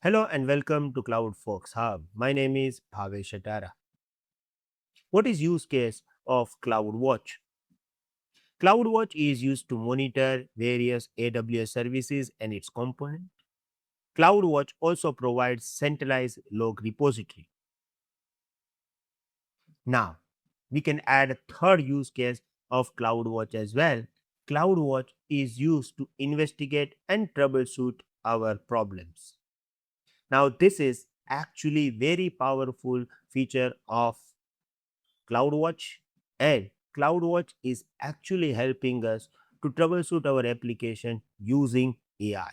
Hello and welcome to CloudFolks Hub. My name is Bhavesh Shatara. What is use case of CloudWatch? CloudWatch is used to monitor various AWS services and its components. CloudWatch also provides centralized log repository. Now, we can add a third use case of CloudWatch as well. CloudWatch is used to investigate and troubleshoot our problems. Now, this is actually very powerful feature of CloudWatch, and CloudWatch is actually helping us to troubleshoot our application using AI.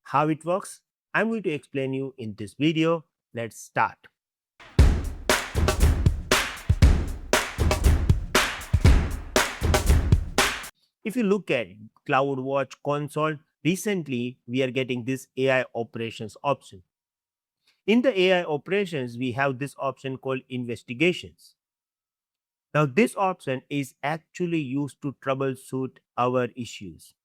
How it works? I'm going to explain you in this video. Let's start. If you look at CloudWatch console, recently we are getting this AI operations option. In the AI operations, we have this option called investigations. Now, this option is actually used to troubleshoot our issues.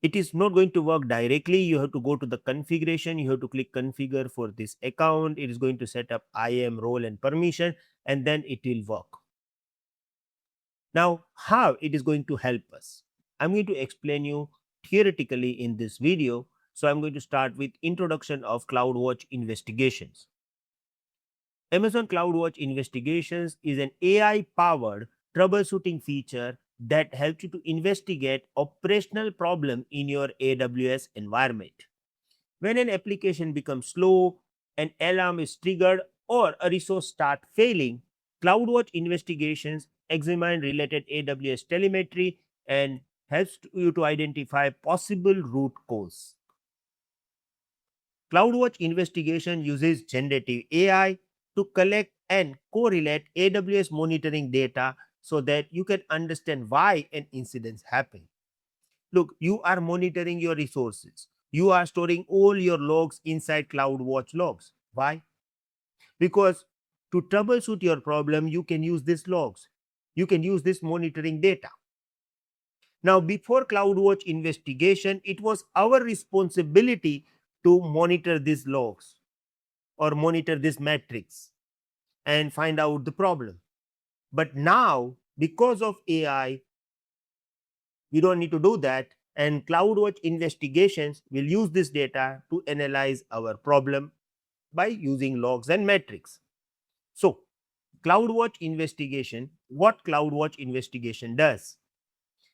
It is not going to work directly. You have to go to the configuration. You have to click configure for this account. It is going to set up IAM role and permission, and then it will work. Now, how it is going to help us? I'm going to explain you theoretically in this video. So I'm going to start with introduction of CloudWatch Investigations. Amazon CloudWatch Investigations is an AI-powered troubleshooting feature that helps you to investigate operational problem in your AWS environment. When an application becomes slow, an alarm is triggered, or a resource starts failing, CloudWatch Investigations examine related AWS telemetry and helps you to identify possible root cause. CloudWatch Investigation uses generative AI to collect and correlate AWS monitoring data so that you can understand why an incident happened. Look, you are monitoring your resources. You are storing all your logs inside CloudWatch logs. Why? Because to troubleshoot your problem, you can use these logs. You can use this monitoring data. Now, before CloudWatch investigation, it was our responsibility to monitor these logs or monitor this metrics and find out the problem. But now, because of AI, we don't need to do that, and CloudWatch investigations will use this data to analyze our problem by using logs and metrics. So, CloudWatch investigation, what CloudWatch investigation does?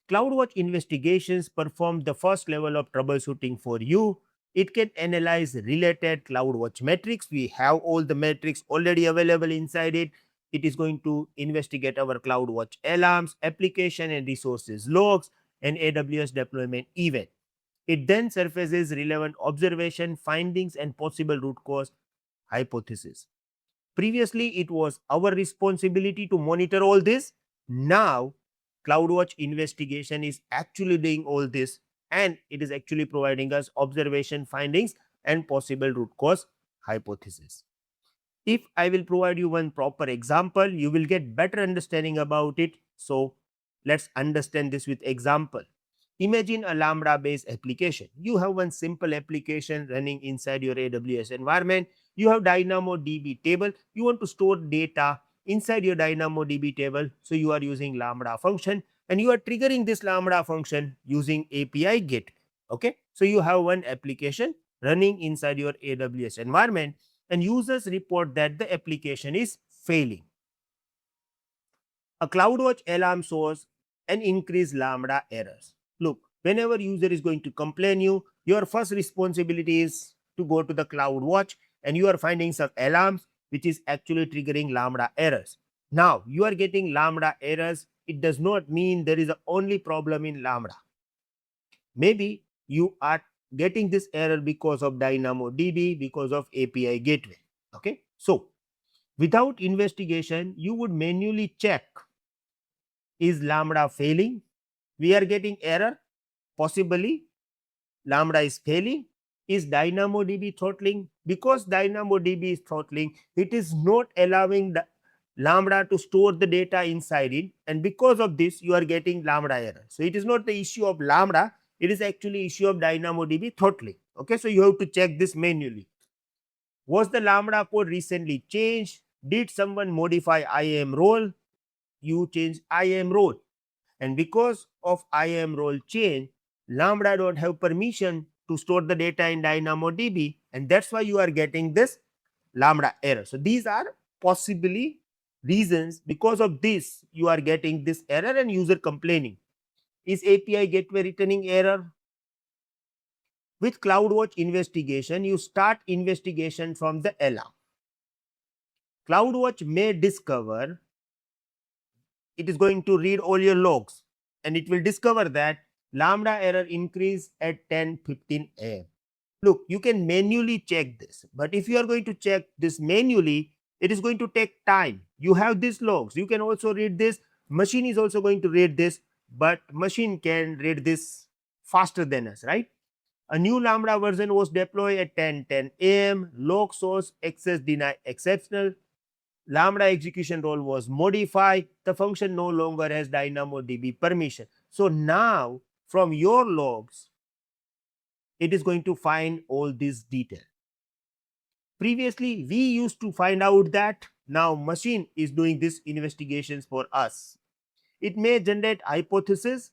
CloudWatch investigations perform the first level of troubleshooting for you. It can analyze related CloudWatch metrics. We have all the metrics already available inside it. It is going to investigate our CloudWatch alarms, application and resources logs, and AWS deployment event. It then surfaces relevant observation, findings, and possible root cause hypothesis. Previously, it was our responsibility to monitor all this. Now, CloudWatch investigation is actually doing all this, and it is actually providing us observation, findings, and possible root cause hypothesis. If I will provide you one proper example, you will get better understanding about it. So, let's understand this with example. Imagine a Lambda based application. You have one simple application running inside your AWS environment. You have DynamoDB table. You want to store data inside your DynamoDB table. So you are using Lambda function and you are triggering this Lambda function using API GET. Okay. So you have one application running inside your AWS environment and users report that the application is failing. A CloudWatch alarm shows an increased Lambda errors. Look, whenever user is going to complain you, your first responsibility is to go to the CloudWatch and you are finding some alarms which is actually triggering Lambda errors. Now, you are getting Lambda errors. It does not mean there is a only problem in Lambda. Maybe you are getting this error because of DynamoDB, because of API gateway. Okay. So, without investigation, you would manually check, is Lambda failing? We are getting error. Possibly Lambda is failing. Is DynamoDB throttling? Because DynamoDB is throttling, it is not allowing the Lambda to store the data inside it, and because of this you are getting Lambda error. So it is not the issue of Lambda, It is actually issue of DynamoDB throttling. Okay, so you have to check this manually. Was the Lambda code recently changed? Did someone modify IAM role? You change IAM role. And because of IAM role change, Lambda don't have permission to store the data in DynamoDB, and that's why you are getting this Lambda error. So these are possibly reasons. Because of this, you are getting this error and user complaining. Is API gateway returning error? With CloudWatch investigation, you start investigation from the alarm. CloudWatch may discover, it is going to read all your logs, and it will discover that Lambda error increase at 10:15 a.m. Look, you can manually check this, but if you are going to check this manually, it is going to take time. You have these logs, you can also read this, machine is also going to read this, but machine can read this faster than us, right? A new Lambda version was deployed at 10:10 a.m. Log source access denied exceptional. Lambda execution role was modified. The function no longer has DynamoDB permission. So now from your logs, it is going to find all these details. Previously, we used to find out that. Now machine is doing this investigations for us. It may generate hypothesis.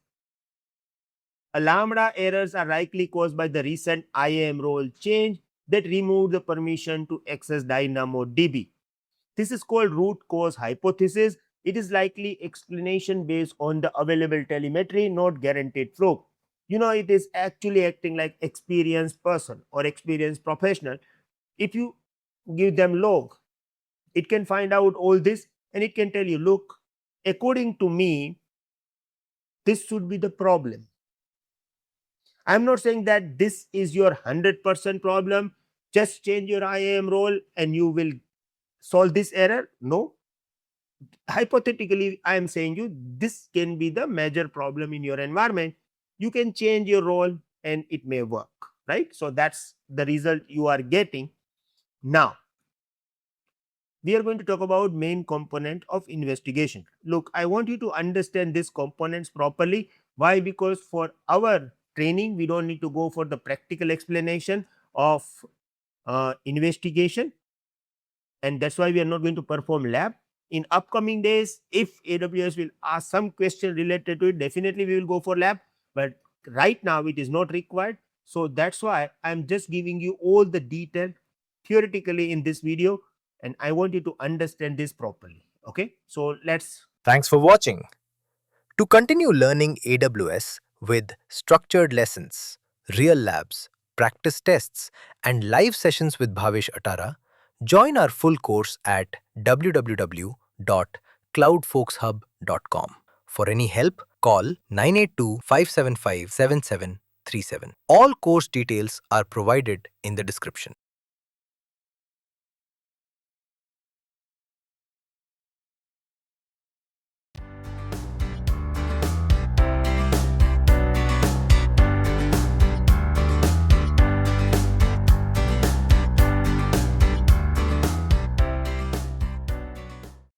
A Lambda errors are likely caused by the recent IAM role change that removed the permission to access DynamoDB. This is called root cause hypothesis. It is likely explanation based on the available telemetry, not guaranteed proof. You know, it is actually acting like experienced person or experienced professional. If you give them log, it can find out all this and it can tell you, look, according to me, this should be the problem. I'm not saying that this is your 100% problem. Just change your IAM role and you will solve this error. No. Hypothetically, I am saying you this can be the major problem in your environment. You can change your role and it may work, right? So that's the result you are getting. Now, we are going to talk about main component of investigation. Look, I want you to understand these components properly. Why? Because for our training, we don't need to go for the practical explanation of investigation, and that's why we are not going to perform lab. In upcoming days, if AWS will ask some question related to it, definitely we will go for lab, but right now it is not required. So that's why I'm just giving you all the detail theoretically in this video, and I want you to understand this properly. Okay, so let's. Thanks for watching. To continue learning AWS with structured lessons, real labs, practice tests, and live sessions with Bhavesh Atara, join our full course at www.cloudfolkshub.com. For any help, call 982-575-7737. All course details are provided in the description.